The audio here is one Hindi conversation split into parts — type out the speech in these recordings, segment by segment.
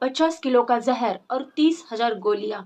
50 किलो का जहर और 30,000 गोलियां।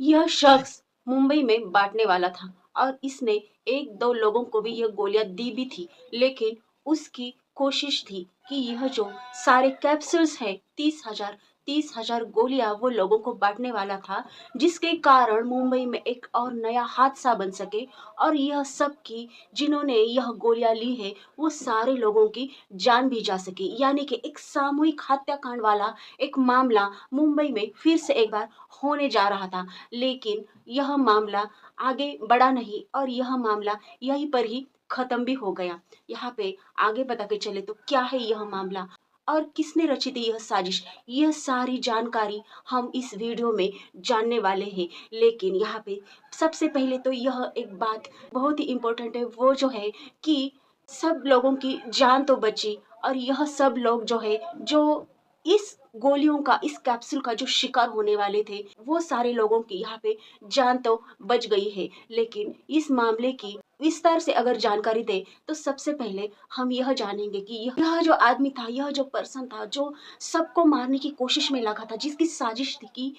यह शख्स मुंबई में बांटने वाला था और इसने एक दो लोगों को भी यह गोलियां दी भी थी, लेकिन उसकी कोशिश थी कि यह जो सारे कैप्सूल्स है 30,000 गोलियां वो लोगों को बांटने वाला था, जिसके कारण मुंबई में एक और नया हादसा बन सके और यह सब की जिन्होंने यह गोलियां ली है वो सारे लोगों की जान भी जा सके। यानी कि एक सामूहिक हत्याकांड वाला एक मामला मुंबई में फिर से एक बार होने जा रहा था, लेकिन यह मामला आगे बढ़ा नहीं और यह मामला यहीं पर ही खत्म भी हो गया। यहाँ पे आगे बता के चले तो क्या है यह मामला और किसने रची थी यह साजिश, यह सारी जानकारी हम इस वीडियो में जानने वाले हैं। लेकिन यहाँ पे सबसे पहले तो यह एक बात बहुत ही इम्पोर्टेंट है, वो जो है कि सब लोगों की जान तो बची और यह सब लोग जो है जो इस गोलियों का इस कैप्सूल का जो शिकार होने वाले थे वो सारे लोगों की यहाँ पे जान तो बच गई है। लेकिन इस मामले की विस्तार से अगर जानकारी दे तो सबसे पहले हम यह जानेंगे कि यह जो आदमी था, यह जो पर्सन था जो सबको मारने की कोशिश में लगा था, जिसकी साजिश थी कि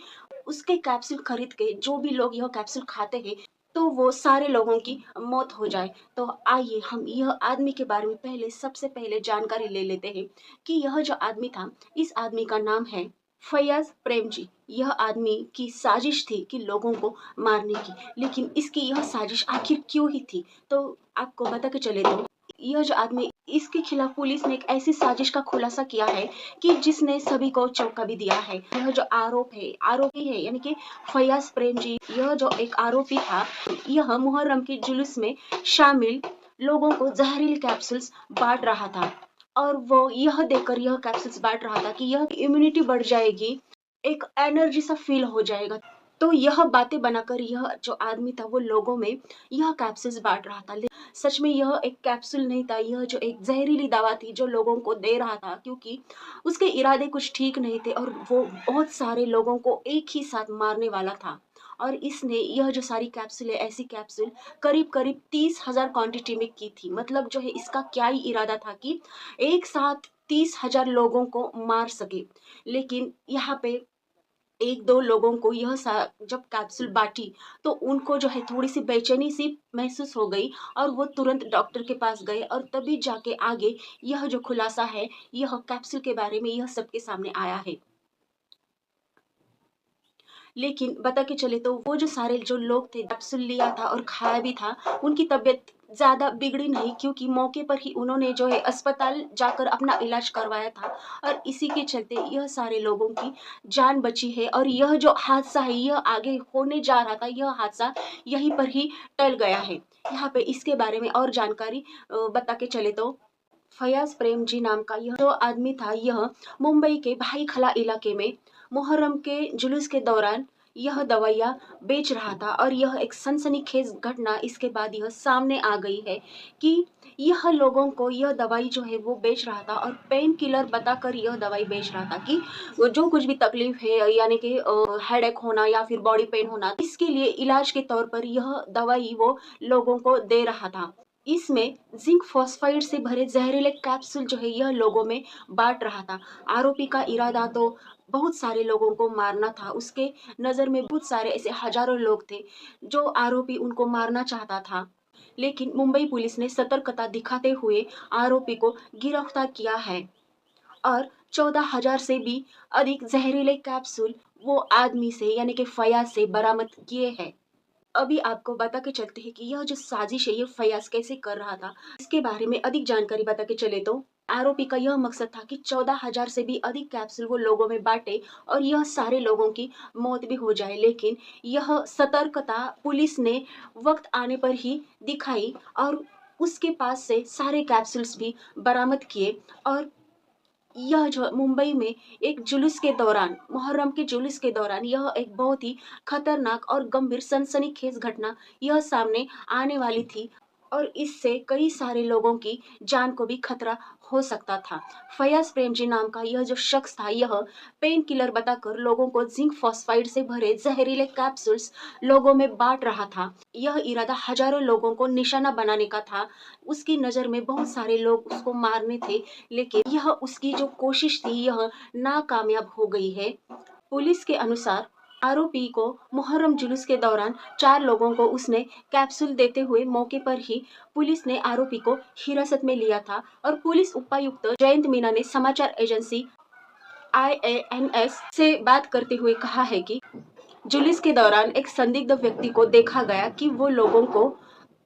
उसके कैप्सूल खरीद के जो भी लोग यह कैप्सूल खाते हैं तो वो सारे लोगों की मौत हो जाए। तो आइए हम यह आदमी के बारे में पहले सबसे पहले जानकारी ले लेते हैं कि यह जो आदमी था, इस आदमी का नाम है फैयाज प्रेमजी। यह आदमी की साजिश थी कि लोगों को मारने की, लेकिन इसकी यह साजिश आखिर क्यों ही थी तो आपको बता के चले तो यह जो आदमी, इसके खिलाफ पुलिस ने एक ऐसी साजिश का खुलासा किया है कि जिसने सभी को चौंका भी दिया है। यह जो आरोपी है यानी कि फैयाज प्रेमजी, यह जो एक आरोपी था, यह मुहर्रम के जुलूस में शामिल लोगों को जहरीली कैप्सूल्स बांट रहा था और वो यह देखकर यह कैप्सूल्स बांट रहा था कि यह इम्यूनिटी बढ़ जाएगी, एक एनर्जी सा फील हो जाएगा। तो यह बातें बनाकर यह जो आदमी था वो लोगों में यह कैप्सूल्स बांट रहा था। सच में यह एक कैप्सूल नहीं था, यह जो एक जहरीली दवा थी जो लोगों को दे रहा था, क्योंकि उसके इरादे कुछ ठीक नहीं थे और वो बहुत सारे लोगों को एक ही साथ मारने वाला था। और इसने यह जो सारी कैप्सूल है, ऐसी कैप्सूल करीब करीब 30,000 क्वांटिटी में की थी। मतलब जो है इसका क्या ही इरादा था कि एक साथ 30,000 लोगों को मार सके। लेकिन यहाँ पे एक दो लोगों को जब कैप्सूल बांटी तो उनको जो है थोड़ी सी बेचैनी सी महसूस हो गई और वो तुरंत डॉक्टर के पास गए और तभी जाके आगे यह जो खुलासा है यह कैप्सूल के बारे में यह सबके सामने आया है। लेकिन बता के चले तो वो जो सारे जो लोग थे, कैप्सूल लिया था और खाया भी था, उनकी तबीयत ज्यादा बिगड़ी नहीं, क्योंकि मौके पर ही उन्होंने जो है अस्पताल जाकर अपना इलाज करवाया था और इसी के चलते यह सारे लोगों की जान बची है। और यह जो हादसा है यह आगे होने जा रहा था, यह हादसा यहीं पर ही टल गया है। यहाँ पे इसके बारे में और जानकारी बता के चले तो फयाज प्रेम जी नाम का यह जो आदमी था, यह मुंबई के भाई खला इलाके में मुहर्रम के जुलूस के दौरान यह दवाइयाँ बेच रहा था। और यह एक सनसनीखेज घटना इसके बाद यह सामने आ गई है कि यह लोगों को यह दवाई जो है वो बेच रहा था और पेन किलर बताकर यह दवाई बेच रहा था कि वो जो कुछ भी तकलीफ है यानी कि हेडेक होना या फिर बॉडी पेन होना, इसके लिए इलाज के तौर पर यह दवाई वो लोगों को दे रहा था। इसमें जिंक फॉस्फाइड से भरे जहरीले कैप्सूल जो है यह लोगों में बांट रहा था। आरोपी का इरादा तो बहुत सारे लोगों को मारना था, उसके नजर में बहुत सारे ऐसे हजारों लोग थे जो आरोपी उनको मारना चाहता था। लेकिन मुंबई पुलिस ने सतर्कता दिखाते हुए आरोपी को गिरफ्तार किया है और 14,000 से भी अधिक जहरीले कैप्सूल वो आदमी से यानी कि फयाज से बरामद किए हैं। अभी आपको बता के चलते हैं कि यह जो साजिश है ये फयाज कैसे कर रहा था, इसके बारे में अधिक जानकारी बता के चले तो आरोपी का यह मकसद था कि 14,000 से भी अधिक कैप्सूल वो लोगों में बांटे और यह सारे लोगों की मौत भी हो जाए। लेकिन यह सतर्कता पुलिस ने वक्त आने पर ही दिखाई और उसके पास से सारे कैप्सूल्स भी बरामद किए। और यह जो मुंबई में एक जुलूस के दौरान, मुहर्रम के जुलूस के दौरान यह एक बहुत ही खतरनाक और गंभीर सनसनीखेज घटना यह सामने आने वाली थी और इससे कई सारे लोगों की जान को भी खतरा हो सकता था। फयाज प्रेमजी नाम का यह जो शख्स था, यह पेन किलर बताकर लोगों को जिंक फॉस्फाइड से भरे जहरीले कैप्सूल्स लोगों में बांट रहा था। यह इरादा हजारों लोगों को निशाना बनाने का था। उसकी नज़र में बहुत सारे लोग उसको मारने थे, लेकिन यह उसकी जो कोशिश थी यह नाकामयाब हो गई है। पुलिस के अनुसार आरोपी को मुहर्रम जुलूस के दौरान 4 लोगों को उसने कैप्सूल देते हुए मौके पर ही पुलिस ने आरोपी को हिरासत में लिया था। और पुलिस उपायुक्त जयंत मीना ने समाचार एजेंसी IANS से बात करते हुए कहा है कि जुलूस के दौरान एक संदिग्ध व्यक्ति को देखा गया कि वो लोगों को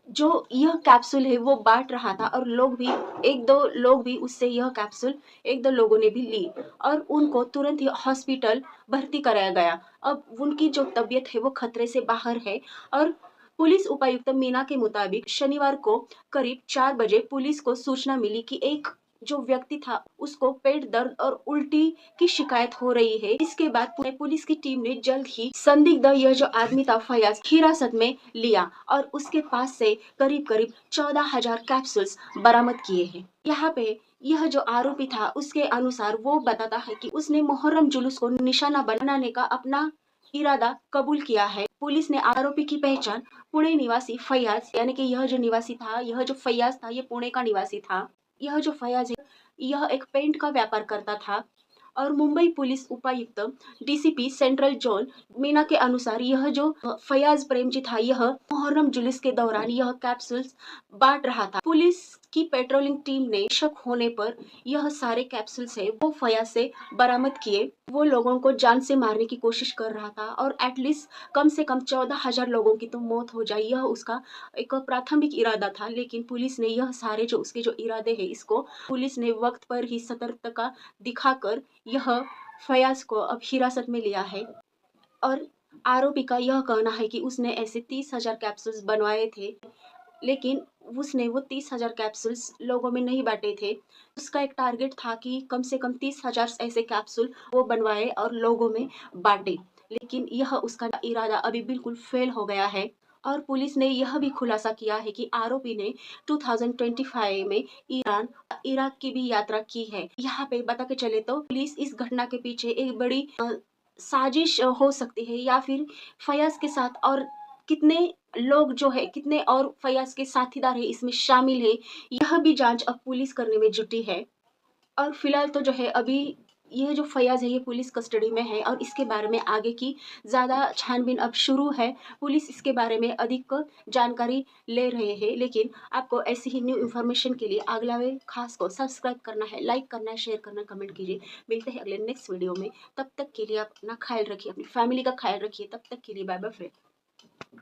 जो यह कैप्सूल है वो बांट रहा था, और लोग भी, एक दो लोग भी उससे यह कैप्सूल, एक दो लोगों ने भी ली और उनको तुरंत ही हॉस्पिटल भर्ती कराया गया। अब उनकी जो तबीयत है वो खतरे से बाहर है। और पुलिस उपायुक्त मीना के मुताबिक शनिवार को करीब 4 बजे पुलिस को सूचना मिली कि एक जो व्यक्ति था उसको पेट दर्द और उल्टी की शिकायत हो रही है। इसके बाद पुलिस की टीम ने जल्द ही संदिग्ध यह जो आदमी था फयाज हिरासत में लिया और उसके पास से करीब करीब 14,000 कैप्सूल्स बरामद किए हैं। यहाँ पे यह जो आरोपी था उसके अनुसार वो बताता है कि उसने मुहर्रम जुलूस को निशाना बनाने का अपना इरादा कबूल किया है। पुलिस ने आरोपी की पहचान पुणे निवासी फयाज, यानी कि यह जो निवासी था, यह जो फयाज था, ये पुणे का निवासी था। यह जो फयाज है यह एक पेंट का व्यापार करता था। और मुंबई पुलिस उपायुक्त DCP सेंट्रल जोन मीना के अनुसार यह जो फयाज प्रेमजी था, यह मुहर्रम जुलूस के दौरान यह कैप्सूल्स बांट रहा था। पुलिस की पेट्रोलिंग टीम ने शक होने पर यह सारे कैप्सूल्स है वो फयाज से बरामद किए। वो लोगों को जान से मारने की कोशिश कर रहा था और एटलीस्ट कम से कम 14,000 लोगों की तो मौत हो जाए, यह उसका एक प्राथमिक इरादा था। लेकिन पुलिस ने यह सारे जो उसके जो इरादे हैं, इसको पुलिस ने वक्त पर ही सतर्कता दिखाकर यह फयाज को अब हिरासत में लिया है। और आरोपी का यह कहना है कि उसने ऐसे 30,000 कैप्सूल्स बनवाए थे, लेकिन उसने वो 30,000 कैप्सूल्स लोगों में नहीं बांटे थे। उसका एक टारगेट था कि कम से कम 30,000 ऐसे कैप्सूल वो बनवाए और लोगों में बांटे, लेकिन यह उसका इरादा अभी बिल्कुल फेल हो गया है। और पुलिस ने यह भी खुलासा किया है कि आरोपी ने 2025 में ईरान, इराक की भी यात्रा की है। यहाँ पे बता के चले तो पुलिस इस घटना के पीछे एक बड़ी साजिश हो सकती है, या फिर फयाज के साथ और कितने लोग जो है, कितने और फयाज के साथीदार है इसमें शामिल है, यह भी जांच अब पुलिस करने में जुटी है। और फिलहाल तो जो है अभी ये जो फयाज है ये पुलिस कस्टडी में है और इसके बारे में आगे की ज़्यादा छानबीन अब शुरू है। पुलिस इसके बारे में अधिक जानकारी ले रहे हैं। लेकिन आपको ऐसी ही न्यू इन्फॉर्मेशन के लिए अगला वे खास को सब्सक्राइब करना है, लाइक करना है, शेयर करना, कमेंट कीजिए। मिलते हैं अगले नेक्स्ट वीडियो में। तब तक के लिए आप अपना ख्याल रखिए, अपनी फैमिली का ख्याल रखिए। तब तक के लिए बाय बाय फ्रेंड।